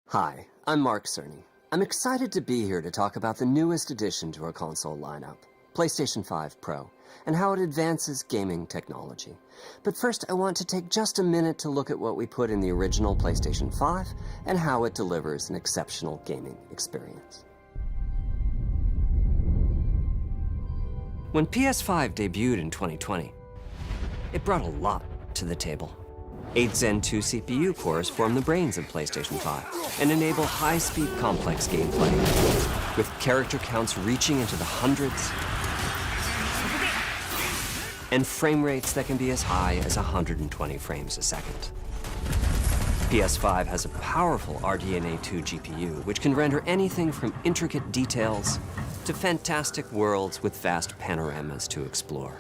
Hi, I'm Mark Cerny. I'm excited to be here to talk about the newest addition to our console lineup, PlayStation 5 Pro, and how it advances gaming technology. But first, I want to take just a minute to look at what we put in the original PlayStation 5 and how it delivers an exceptional gaming experience. When PS5 debuted in 2020, it brought a lot to the table. 8 Zen 2 CPU cores form the brains of PlayStation 5 and enable high-speed, complex gameplay, with character counts reaching into the hundreds and frame rates that can be as high as 120 frames a second. PS5 has a powerful RDNA 2 GPU, which can render anything from intricate details to fantastic worlds with vast panoramas to explore.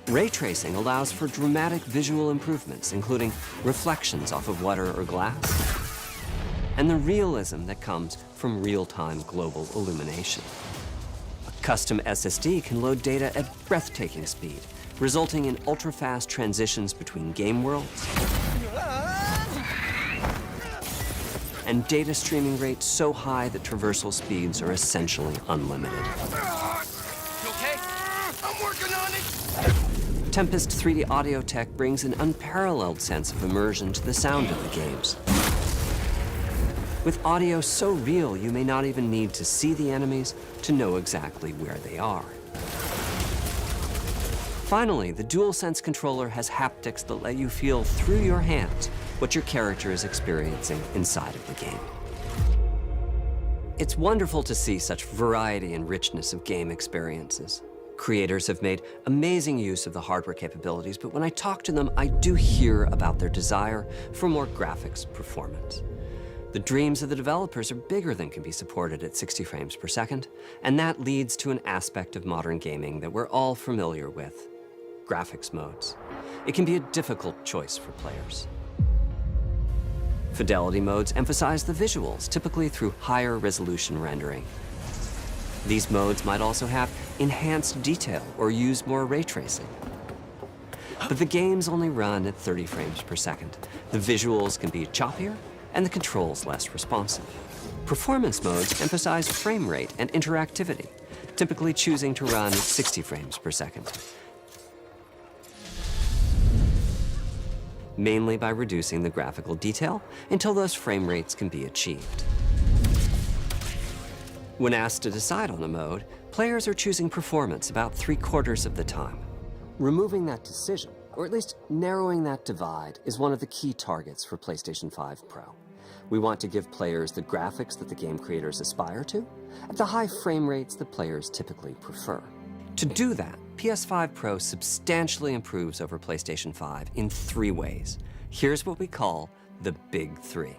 Ray tracing allows for dramatic visual improvements, including reflections off of water or glass, and the realism that comes from real-time global illumination. A custom SSD can load data at breathtaking speed, resulting in ultra-fast transitions between game worlds and data streaming rates so high that traversal speeds are essentially unlimited. You okay? I'm working on it! Tempest 3D audio tech brings an unparalleled sense of immersion to the sound of the games. With audio so real, you may not even need to see the enemies to know exactly where they are. Finally, the DualSense controller has haptics that let you feel through your hands what your character is experiencing inside of the game. It's wonderful to see such variety and richness of game experiences. Creators have made amazing use of the hardware capabilities, but when I talk to them, I do hear about their desire for more graphics performance. The dreams of the developers are bigger than can be supported at 60 frames per second, and that leads to an aspect of modern gaming that we're all familiar with: graphics modes. It can be a difficult choice for players. Fidelity modes emphasize the visuals, typically through higher resolution rendering. These modes might also have enhanced detail or use more ray tracing. But the games only run at 30 frames per second. The visuals can be choppier and the controls less responsive. Performance modes emphasize frame rate and interactivity, typically choosing to run at 60 frames per second, mainly by reducing the graphical detail until those frame rates can be achieved. When asked to decide on a mode, players are choosing performance about 3/4 of the time. Removing that decision, or at least narrowing that divide, is one of the key targets for PlayStation 5 Pro. We want to give players the graphics that the game creators aspire to, at the high frame rates that players typically prefer. To do that, PS5 Pro substantially improves over PlayStation 5 in 3 ways. Here's what we call the Big Three.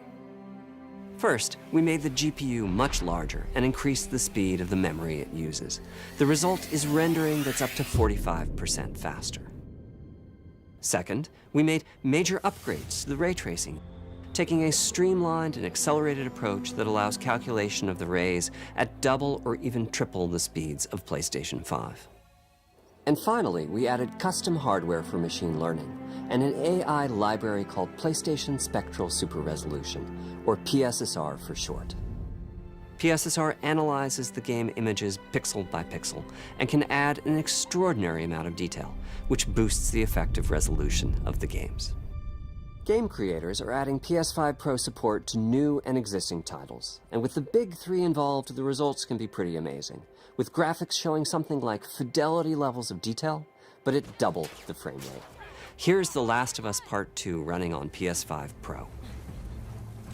First, we made the GPU much larger and increased the speed of the memory it uses. The result is rendering that's up to 45% faster. Second, we made major upgrades to the ray tracing, taking a streamlined and accelerated approach that allows calculation of the rays at double or even triple the speeds of PlayStation 5. And finally, we added custom hardware for machine learning and an AI library called PlayStation Spectral Super Resolution, or PSSR for short. PSSR analyzes the game images pixel by pixel and can add an extraordinary amount of detail, which boosts the effective resolution of the games. Game creators are adding PS5 Pro support to new and existing titles, and with the Big Three involved, the results can be pretty amazing, with graphics showing something like fidelity levels of detail, but at double the frame rate. Here's The Last of Us Part 2 running on PS5 Pro.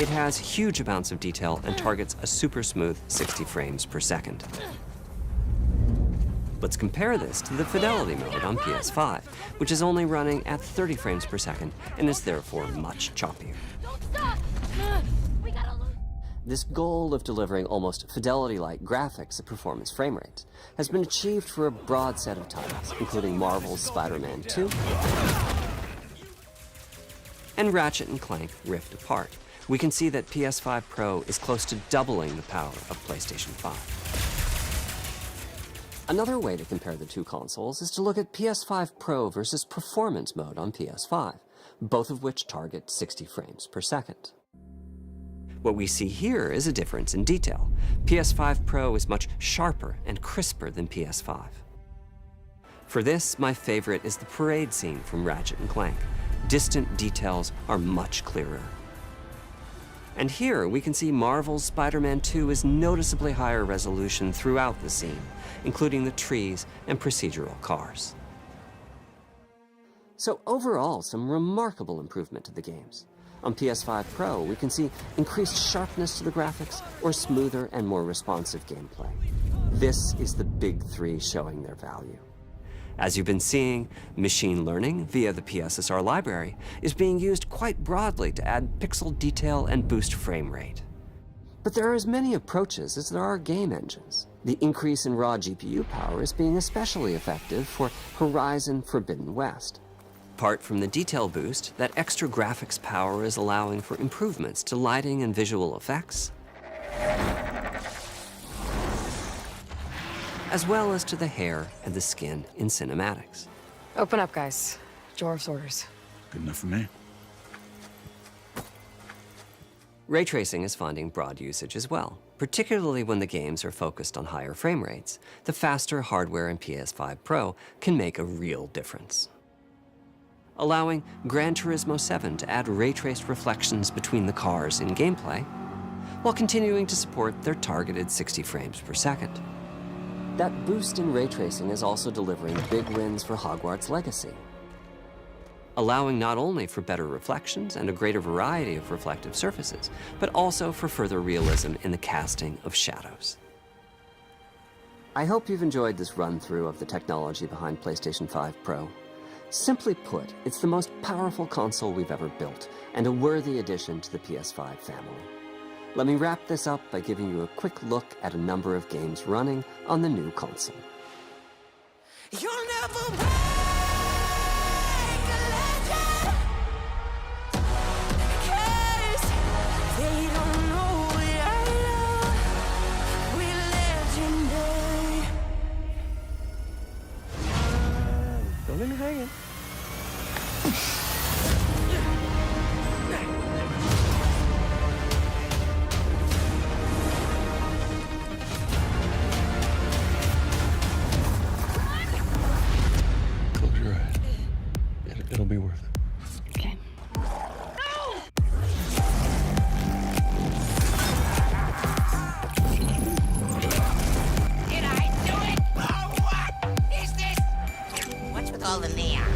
It has huge amounts of detail and targets a super smooth 60 frames per second. Let's compare this to the fidelity mode on PS5, which is only running at 30 frames per second and is therefore much choppier. This goal of delivering almost fidelity-like graphics at performance frame rates has been achieved for a broad set of titles, including Marvel's Spider-Man 2 and Ratchet & Clank Rift Apart. We can see that PS5 Pro is close to doubling the power of PlayStation 5. Another way to compare the two consoles is to look at PS5 Pro versus Performance mode on PS5, both of which target 60 frames per second. What we see here is a difference in detail. PS5 Pro is much sharper and crisper than PS5. For this, my favorite is the parade scene from Ratchet & Clank. Distant details are much clearer. And here we can see Marvel's Spider-Man 2 is noticeably higher resolution throughout the scene, including the trees and procedural cars. So overall, some remarkable improvement to the games. On PS5 Pro, we can see increased sharpness to the graphics or smoother and more responsive gameplay. This is the Big Three showing their value. As you've been seeing, machine learning via the PSSR library is being used quite broadly to add pixel detail and boost frame rate. But there are as many approaches as there are game engines. The increase in raw GPU power is being especially effective for Horizon Forbidden West. Apart from the detail boost, that extra graphics power is allowing for improvements to lighting and visual effects, as well as to the hair and the skin in cinematics. Open up, guys. Jorv's orders. Good enough for me. Ray tracing is finding broad usage as well, particularly when the games are focused on higher frame rates. The faster hardware in PS5 Pro can make a real difference. Allowing Gran Turismo 7 to add ray-traced reflections between the cars in gameplay, while continuing to support their targeted 60 frames per second. That boost in ray tracing is also delivering big wins for Hogwarts Legacy, allowing not only for better reflections and a greater variety of reflective surfaces, but also for further realism in the casting of shadows. I hope you've enjoyed this run-through of the technology behind PlayStation 5 Pro. Simply put, it's the most powerful console we've ever built, and a worthy addition to the PS5 family. Let me wrap this up by giving you a quick look at a number of games running on the new console. You'll never break a legend, 'cause they don't know we are legendary. Don't let me hang it. Close your eyes. It'll be worth it. Okay. Did I do it? Oh, what is this? What's with all the neon?